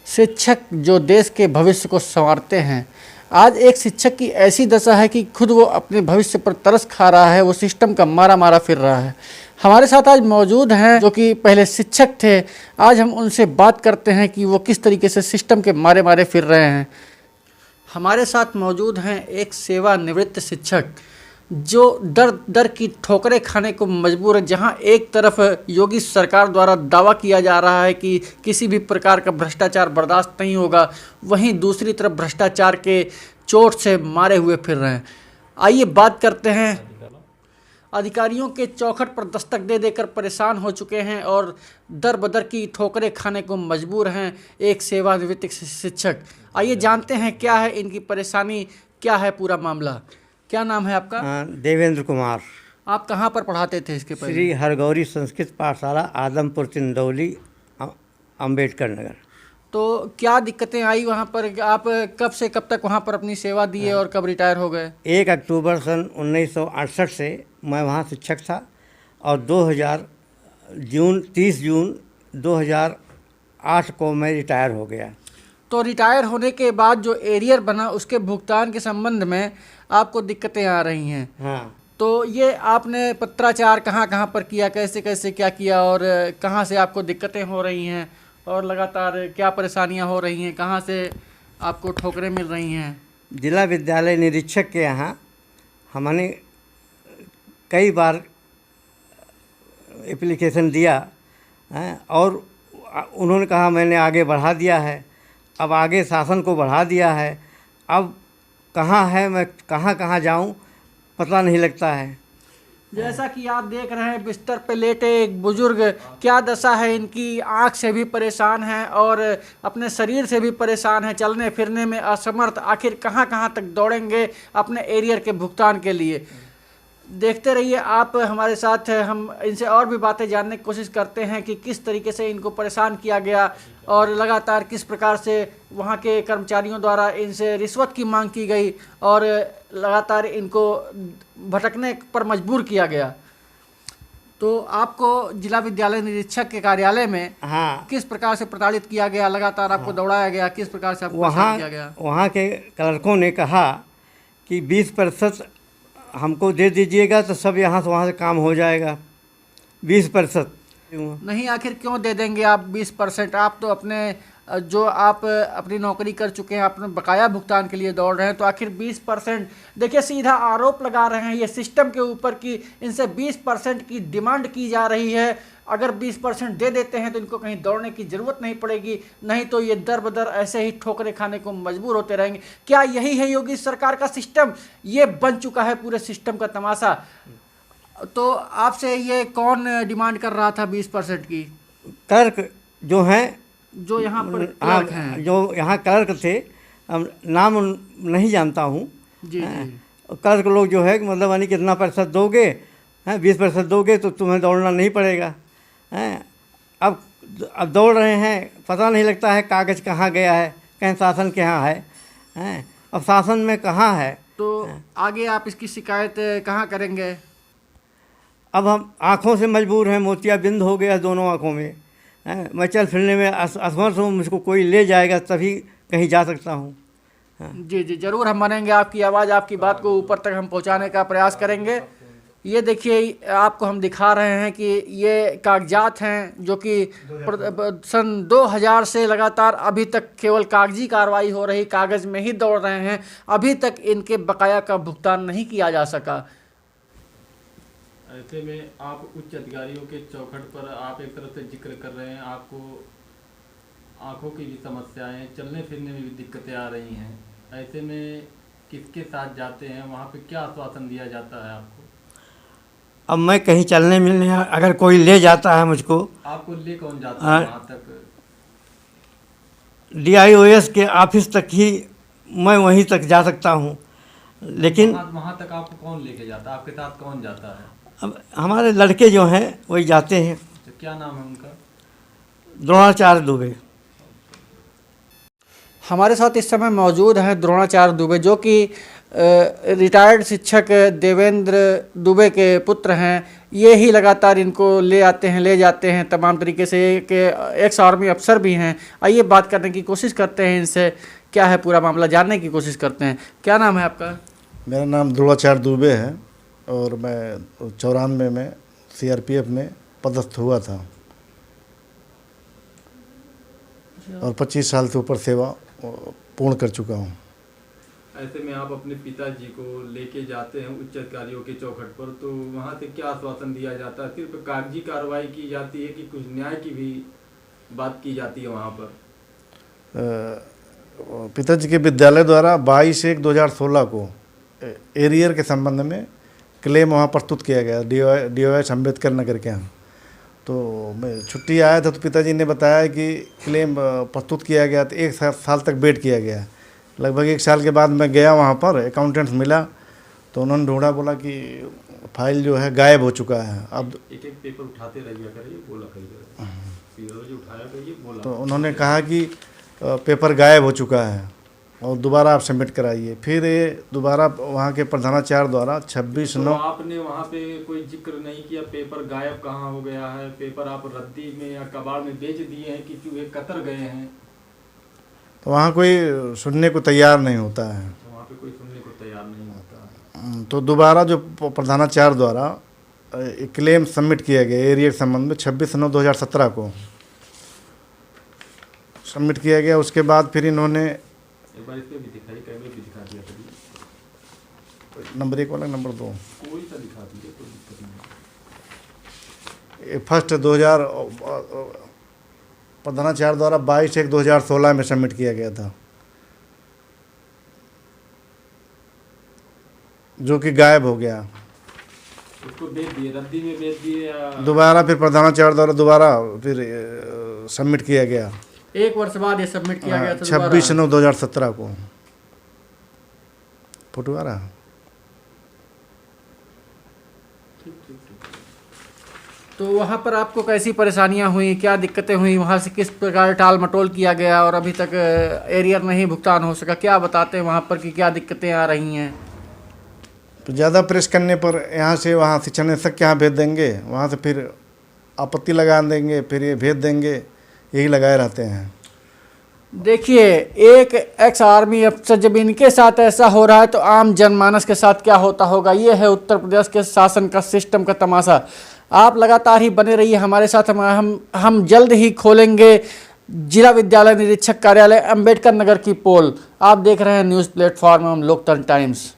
शिक्षक जो देश के भविष्य को संवारते हैं, आज एक शिक्षक की ऐसी दशा है कि खुद वो अपने भविष्य पर तरस खा रहा है, वो सिस्टम का मारा मारा फिर रहा है। हमारे साथ आज मौजूद हैं जो कि पहले शिक्षक थे। आज हम उनसे बात करते हैं कि वो किस तरीके से सिस्टम के मारे मारे फिर रहे हैं। हमारे साथ मौजूद हैं एक सेवानिवृत्त शिक्षक जो दर दर की ठोकरें खाने को मजबूर है। जहां एक तरफ योगी सरकार द्वारा दावा किया जा रहा है कि किसी भी प्रकार का भ्रष्टाचार बर्दाश्त नहीं होगा, वहीं दूसरी तरफ भ्रष्टाचार के चोट से मारे हुए फिर रहे हैं। आइए बात करते हैं। अधिकारियों के चौखट पर दस्तक दे देकर परेशान हो चुके हैं और दर बदर की ठोकरें खाने को मजबूर हैं एक सेवानिवृत्त शिक्षक। आइए जानते हैं क्या है इनकी परेशानी, क्या है पूरा मामला। क्या नाम है आपका? देवेंद्र कुमार। आप कहाँ पर पढ़ाते थे इसके पहले? श्री हरगौरी संस्कृत पाठशाला, आदमपुर, चिंदौली, अम्बेडकर नगर। तो क्या दिक्कतें आई वहाँ पर? आप कब से कब तक वहाँ पर अपनी सेवा दिए और कब रिटायर हो गए? 1 अक्टूबर सन 1968 से मैं वहाँ शिक्षक था और 30 जून 2008 को मैं रिटायर हो गया। तो रिटायर होने के बाद जो एरियर बना उसके भुगतान के संबंध में आपको दिक्कतें आ रही हैं। हाँ। तो ये आपने पत्राचार कहाँ कहाँ पर किया, कैसे कैसे क्या किया और कहाँ से आपको दिक्कतें हो रही हैं और लगातार क्या परेशानियाँ हो रही हैं, कहाँ से आपको ठोकरें मिल रही हैं? जिला विद्यालय निरीक्षक के यहाँ हमने कई बार एप्लीकेशन दिया और उन्होंने कहा मैंने आगे बढ़ा दिया है, अब आगे शासन को बढ़ा दिया है, अब कहाँ है, मैं कहाँ कहाँ जाऊँ पता नहीं लगता है। जैसा कि आप देख रहे हैं बिस्तर पे लेटे एक बुजुर्ग, क्या दशा है इनकी। आँख से भी परेशान है और अपने शरीर से भी परेशान है, चलने फिरने में असमर्थ। आखिर कहाँ कहाँ तक दौड़ेंगे अपने एरियर के भुगतान के लिए। देखते रहिए आप हमारे साथ। हम इनसे और भी बातें जानने की कोशिश करते हैं कि किस तरीके से इनको परेशान किया गया और लगातार किस प्रकार से वहाँ के कर्मचारियों द्वारा इनसे रिश्वत की मांग की गई और लगातार इनको भटकने पर मजबूर किया गया। तो आपको जिला विद्यालय निरीक्षक के कार्यालय में किस प्रकार से प्रताड़ित किया गया, लगातार आपको दौड़ाया गया, किस प्रकार से आपको परेशान किया गया? वहाँ के क्लर्कों ने कहा कि 20% हमको दे दीजिएगा तो सब यहाँ से वहाँ से काम हो जाएगा। 20% नहीं, आखिर क्यों दे देंगे आप 20%? आप तो अपने जो आप अपनी नौकरी कर चुके हैं, अपने बकाया भुगतान के लिए दौड़ रहे हैं, तो आखिर 20%? देखिए, सीधा आरोप लगा रहे हैं ये सिस्टम के ऊपर कि इनसे 20% की डिमांड की जा रही है। अगर 20% दे देते हैं तो इनको कहीं दौड़ने की ज़रूरत नहीं पड़ेगी, नहीं तो ये दर बदर ऐसे ही ठोकरें खाने को मजबूर होते रहेंगे। क्या यही है योगी सरकार का सिस्टम? ये बन चुका है पूरे सिस्टम का तमाशा। तो आपसे ये कौन डिमांड कर रहा था 20% की? क्लर्क जो हैं, जो यहाँ पर क्लर्क हैं, जो यहाँ क्लर्क थे, नाम नहीं जानता हूँ जी। क्लर्क लोग जो है मतलब यानी कितना प्रतिशत दोगे, 20% दोगे तो तुम्हें दौड़ना नहीं पड़ेगा। अब दौड़ रहे हैं, पता नहीं लगता है कागज़ कहाँ गया है, कहीं शासन के यहाँ है, अब शासन में कहाँ है। तो आगे आप इसकी शिकायत कहाँ करेंगे? अब हम आँखों से मजबूर हैं, मोतियाबिंद हो गया दोनों आँखों में। मैं चल फिरने में असमर्थ हूँ, मुझको कोई ले जाएगा तभी कहीं जा सकता हूँ। जी जी, ज़रूर हम मानेंगे आपकी आवाज़, आपकी बात को ऊपर तक हम पहुँचाने का प्रयास करेंगे। ये देखिए, आपको हम दिखा रहे हैं कि ये कागजात हैं जो कि सन 2000 से लगातार अभी तक केवल कागजी कार्रवाई हो रही, कागज़ में ही दौड़ रहे हैं। अभी तक इनके बकाया का भुगतान नहीं किया जा सका। ऐसे में आप उच्च अधिकारियों के चौखट पर आप एक तरफ से जिक्र कर रहे हैं, आपको आंखों की भी समस्याएं, चलने फिरने में भी दिक्कतें आ रही हैं। ऐसे में किसके साथ जाते हैं, वहाँ पे क्या आश्वासन दिया जाता है आपको? अब मैं कहीं चलने मिलने, अगर कोई ले जाता है मुझको, आपको ले कौन जाता है वहाँ तक? DIOS के ऑफिस तक ही मैं वहीं तक जा सकता हूँ, लेकिन वहाँ तक आपको कौन लेके जाता है? आपके साथ कौन जाता है? अब हमारे लड़के जो हैं वही जाते हैं। तो क्या नाम है उनका? द्रोणाचार्य दुबे। हमारे साथ इस समय मौजूद हैं द्रोणाचार्य दुबे, जो कि रिटायर्ड शिक्षक देवेंद्र दुबे के पुत्र हैं। ये ही लगातार इनको ले आते हैं, ले जाते हैं तमाम तरीके से, कि एक्स आर्मी अफसर भी हैं। आइए बात करने की कोशिश करते हैं इनसे, क्या है पूरा मामला जानने की कोशिश करते हैं। क्या नाम है आपका? मेरा नाम द्रोणाचार्य दुबे है और मैं 94 में CRPF में पदस्थ हुआ था और 25 साल से ऊपर सेवा पूर्ण कर चुका हूँ। ऐसे में आप अपने पिताजी को लेके जाते हैं उच्च अधिकारियों के चौखट पर, तो वहाँ से क्या आश्वासन दिया जाता है? सिर्फ कागजी कार्रवाई की जाती है कि कुछ न्याय की भी बात की जाती है वहाँ पर? पिताजी के विद्यालय द्वारा 22/1/2016 को एरियर के संबंध में क्लेम वहाँ प्रस्तुत किया गया, DOS अम्बेडकर नगर के यहाँ। तो मैं छुट्टी आया था तो पिताजी ने बताया कि क्लेम प्रस्तुत किया गया, तो 1 साल तक वेट किया गया। लगभग 1 साल के बाद मैं गया वहाँ पर, अकाउंटेंट्स मिला तो उन्होंने ढूंढा, बोला कि फाइल जो है गायब हो चुका है। अब एक पेपर उठाते रहिए करिए, बोला करिए, उठाया करिए, बोला। तो उन्होंने कहा कि पेपर गायब हो चुका है और दोबारा आप सबमिट कराइए। फिर ये दोबारा वहाँ के प्रधानाचार्य द्वारा 26/9। तो आपने वहाँ पे कोई जिक्र नहीं किया पेपर गायब कहाँ हो गया है? पेपर आप रद्दी में या कबाड़ में बेच दिए हैं कि चूहे कतर गए हैं? तो वहाँ कोई सुनने को तैयार नहीं होता है। तो वहाँ पे कोई सुनने को तैयार नहीं होता। तो दोबारा जो प्रधानाचार्य द्वारा एक क्लेम सबमिट किया गया एरिया के संबंध में 26/9/2017 को सबमिट किया गया। उसके बाद फिर इन्होंने एक बार इसमें भी दिखाई, कैमरे भी दिखा दिया करिए, नंबर 1 वाला नंबर 2 कोई सा दिखा दीजिए, कोई दिक्कत नहीं। फर्स्ट 2000 प्रधानाचार्य द्वारा 22/1/2016 में सबमिट किया गया था, जो कि गायब हो गया। उसको बेच दिए, रद्दी में बेच दिए या दोबारा फिर प्रधानाचार्य द्वारा दोबारा फिर सबमिट किया गया। 1 वर्ष बाद ये सबमिट किया गया था 26/9/2017 को। फोटो आ रहा? तो वहाँ पर आपको कैसी परेशानियाँ हुई, क्या दिक्कतें हुई, वहाँ से किस प्रकार टाल मटोल किया गया और अभी तक एरियर नहीं भुगतान हो सका? क्या बताते हैं वहाँ पर कि क्या दिक्कतें आ रही हैं? तो ज़्यादा प्रेस करने पर यहाँ से वहाँ शिक्षा निदेशक के यहाँ भेज देंगे, वहाँ से फिर आपत्ति लगा देंगे, फिर ये भेज देंगे, यही लगाए रहते हैं। देखिए, एक एक्स आर्मी अफसर जब इनके साथ ऐसा हो रहा है तो आम जनमानस के साथ क्या होता होगा? ये है उत्तर प्रदेश के शासन का, सिस्टम का तमाशा। आप लगातार ही बने रहिए हमारे साथ। हम जल्द ही खोलेंगे जिला विद्यालय निरीक्षक कार्यालय अम्बेडकर नगर की पोल। आप देख रहे हैं न्यूज़ प्लेटफॉर्म लोकतंत्र टाइम्स।